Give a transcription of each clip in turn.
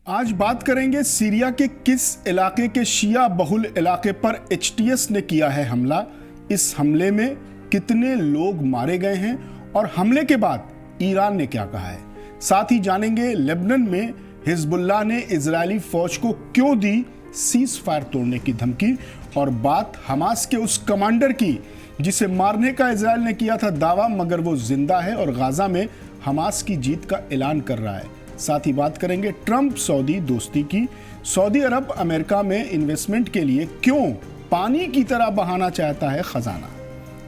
आज बात करेंगे सीरिया के किस इलाके के शिया बहुल इलाके पर एचटीएस ने किया है हमला। इस हमले में कितने लोग मारे गए हैं और हमले के बाद ईरान ने क्या कहा है। साथ ही जानेंगे लेबनान में हिजबुल्लाह ने इजरायली फौज को क्यों दी सीज फायर तोड़ने की धमकी, और बात हमास के उस कमांडर की जिसे मारने का इजरायल ने किया था दावा मगर वो जिंदा है और गाजा में हमास की जीत का ऐलान कर रहा है। साथ ही बात करेंगे ट्रंप सऊदी दोस्ती की। सऊदी अरब अमेरिका में इन्वेस्टमेंट के लिए क्यों पानी की तरह बहाना चाहता है खजाना।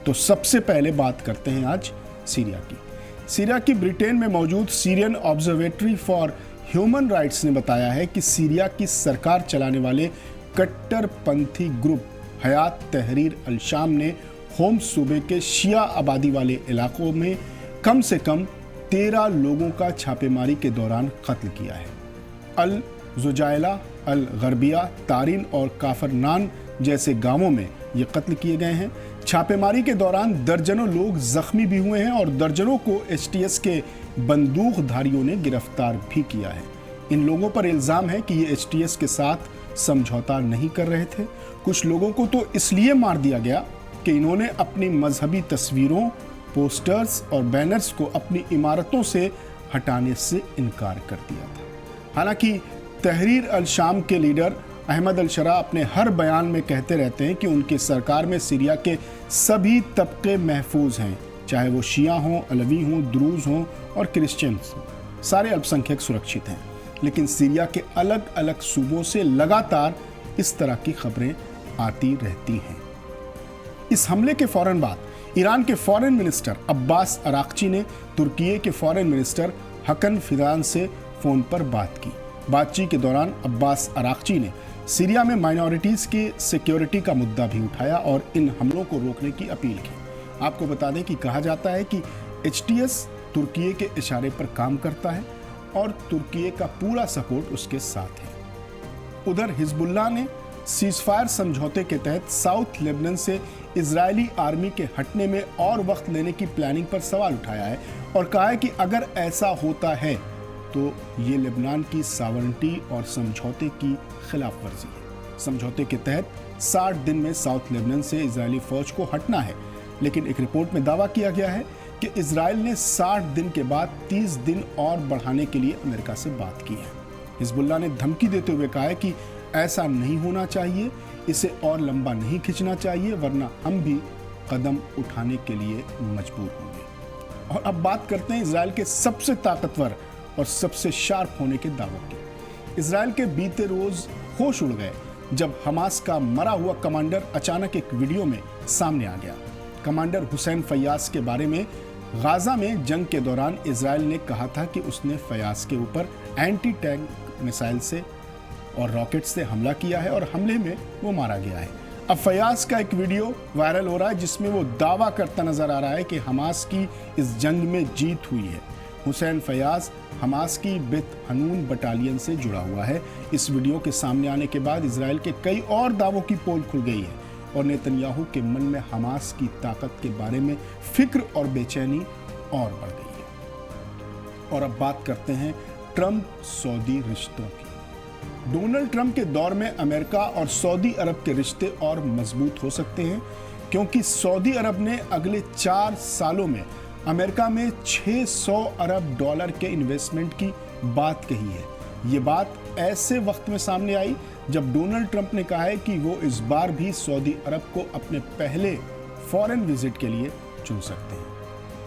तो सबसे पहले बात करते हैं आज सीरिया की। सीरिया की ब्रिटेन में मौजूद Syrian observatory for human rights ने बताया है कि सीरिया की सरकार चलाने वाले कट्टरपंथी ग्रुप हयात तहरीर अल शाम ने होम्स सूबे के शिया आबादी वाले इलाकों में कम से कम 13 लोगों का छापेमारी के दौरान कत्ल किया है। अल जुजाइला, अल गरबिया, तारिन और काफरनान जैसे गांवों में ये कत्ल किए गए हैं। छापेमारी के दौरान दर्जनों लोग जख्मी भी हुए हैं और दर्जनों को एचटीएस के बंदूकधारियों ने गिरफ्तार भी किया है। इन लोगों पर इल्जाम है कि ये एचटीएस के साथ समझौता नहीं कर रहे थे। कुछ लोगों को तो इसलिए मार दिया गया कि इन्होंने अपनी मजहबी तस्वीरों, पोस्टर्स और बैनर्स को अपनी इमारतों से हटाने से इनकार कर दिया था। हालांकि तहरीर अल शाम के लीडर अहमद अल शरा अपने हर बयान में कहते रहते हैं कि उनकी सरकार में सीरिया के सभी तबके महफूज हैं, चाहे वो शिया हों, अलवी हों, द्रूज हों और क्रिश्चियंस हों, सारे अल्पसंख्यक सुरक्षित हैं। लेकिन सीरिया के अलग अलग सूबों से लगातार इस तरह की खबरें आती रहती हैं। इस हमले के फौरन बाद ईरान के फॉरेन मिनिस्टर अब्बास अराक्ची ने तुर्की के फॉरेन मिनिस्टर हकन फिदान से फोन पर बात की। बातचीत के दौरान अब्बास अराक्ची ने सीरिया में माइनॉरिटीज की सिक्योरिटी का मुद्दा भी उठाया और इन हमलों को रोकने की अपील की। आपको बता दें कि कहा जाता है कि एचटीएस तुर्की के इशारे पर काम करता है और तुर्की का पूरा सपोर्ट उसके साथ है। उधर हिजबुल्लाह ने सीजफायर समझौते के तहत साउथ लेबनान से इजरायली आर्मी के हटने में और वक्त लेने की प्लानिंग पर सवाल उठाया है और कहा है कि अगर ऐसा होता है तो ये लेबनान की सॉवरेनिटी और समझौते की खिलाफ वर्जी है। समझौते के तहत 60 दिन में साउथ लेबनान से इजरायली फौज को हटना है, लेकिन एक रिपोर्ट में दावा किया गया है कि इजरायल ने 60 दिन के बाद 30 दिन और बढ़ाने के लिए अमेरिका से बात की है। हिजबुल्लाह ने धमकी देते हुए कहा है कि ऐसा नहीं होना चाहिए, इसे और लंबा नहीं खींचना चाहिए, वरना हम भी कदम उठाने के लिए मजबूर होंगे। और अब बात करते हैं इजरायल के सबसे ताकतवर और सबसे शार्प होने के दावों की। इजरायल के बीते रोज होश उड़ गए जब हमास का मरा हुआ कमांडर अचानक एक वीडियो में सामने आ गया। कमांडर हुसैन फयाज के बारे में गाजा में जंग के दौरान इजरायल ने कहा था कि उसने फयाज के ऊपर एंटी टैंक मिसाइल से और रॉकेट से हमला किया है और हमले में वो मारा गया है। अब फयाज का एक वीडियो वायरल हो रहा है जिसमें वो दावा करता नजर आ रहा है कि हमास की इस जंग में जीत हुई है। हुसैन फयाज हमास की बेत हनून बटालियन से जुड़ा हुआ है। इस वीडियो के सामने आने के बाद इजरायल के कई और दावों की पोल खुल गई है और नेतन्याहू के मन में हमास की ताकत के बारे में फिक्र और बेचैनी और बढ़ गई है। और अब बात करते हैं ट्रंप सऊदी रिश्तों की। डोनाल्ड ट्रंप के दौर में अमेरिका और सऊदी अरब के रिश्ते और मजबूत हो सकते हैं, क्योंकि सऊदी अरब ने अगले 4 सालों में अमेरिका में $600 अरब के इन्वेस्टमेंट की बात कही है। ये बात ऐसे वक्त में सामने आई जब डोनाल्ड ट्रंप ने कहा है कि वो इस बार भी सऊदी अरब को अपने पहले फॉरेन विजिट के लिए चुन सकते हैं।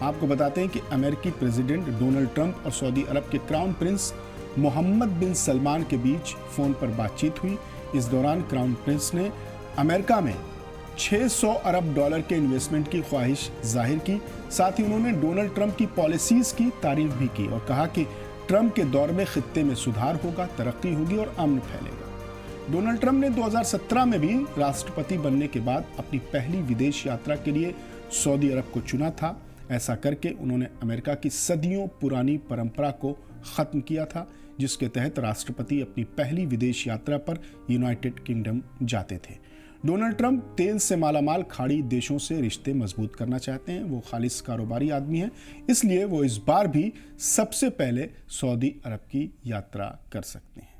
आपको बताते हैं कि अमेरिकी प्रेसिडेंट डोनाल्ड ट्रंप और सऊदी अरब के क्राउन प्रिंस मोहम्मद बिन सलमान के बीच फोन पर बातचीत हुई। इस दौरान क्राउन प्रिंस ने अमेरिका में $600 अरब के इन्वेस्टमेंट की ख्वाहिश जाहिर की। साथ ही उन्होंने डोनाल्ड ट्रंप की पॉलिसीज की तारीफ भी की और कहा कि ट्रंप के दौर में खित्ते में सुधार होगा, तरक्की होगी और अमन फैलेगा। डोनाल्ड ट्रंप ने 2017 में भी राष्ट्रपति बनने के बाद अपनी पहली विदेश यात्रा के लिए सऊदी अरब को चुना था। ऐसा करके उन्होंने अमेरिका की सदियों पुरानी परंपरा को खत्म किया था, जिसके तहत राष्ट्रपति अपनी पहली विदेश यात्रा पर यूनाइटेड किंगडम जाते थे। डोनाल्ड ट्रंप तेल से मालामाल खाड़ी देशों से रिश्ते मजबूत करना चाहते हैं। वो खालिस कारोबारी आदमी हैं, इसलिए वो इस बार भी सबसे पहले सऊदी अरब की यात्रा कर सकते हैं।